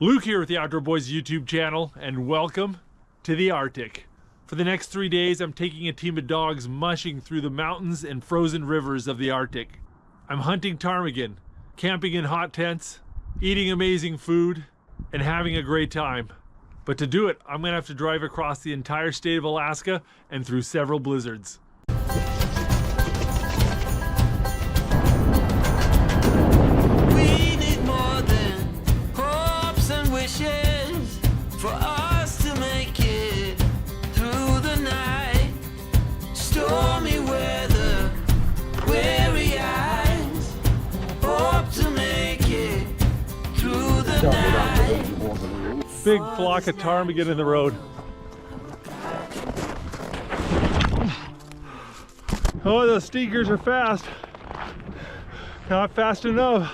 Luke here with the Outdoor Boys YouTube channel, and welcome to the Arctic. For the next 3 days, I'm taking a team of dogs mushing through the mountains and frozen rivers of the Arctic. I'm hunting ptarmigan, camping in hot tents, eating amazing food, and having a great time. But to do it, I'm gonna have to drive across the entire state of Alaska and through several blizzards. For us to make it through the night, stormy weather, weary eyes, hope to make it through the night. Big flock of ptarmigan in the road. Oh, those stinkers are fast. Not fast enough.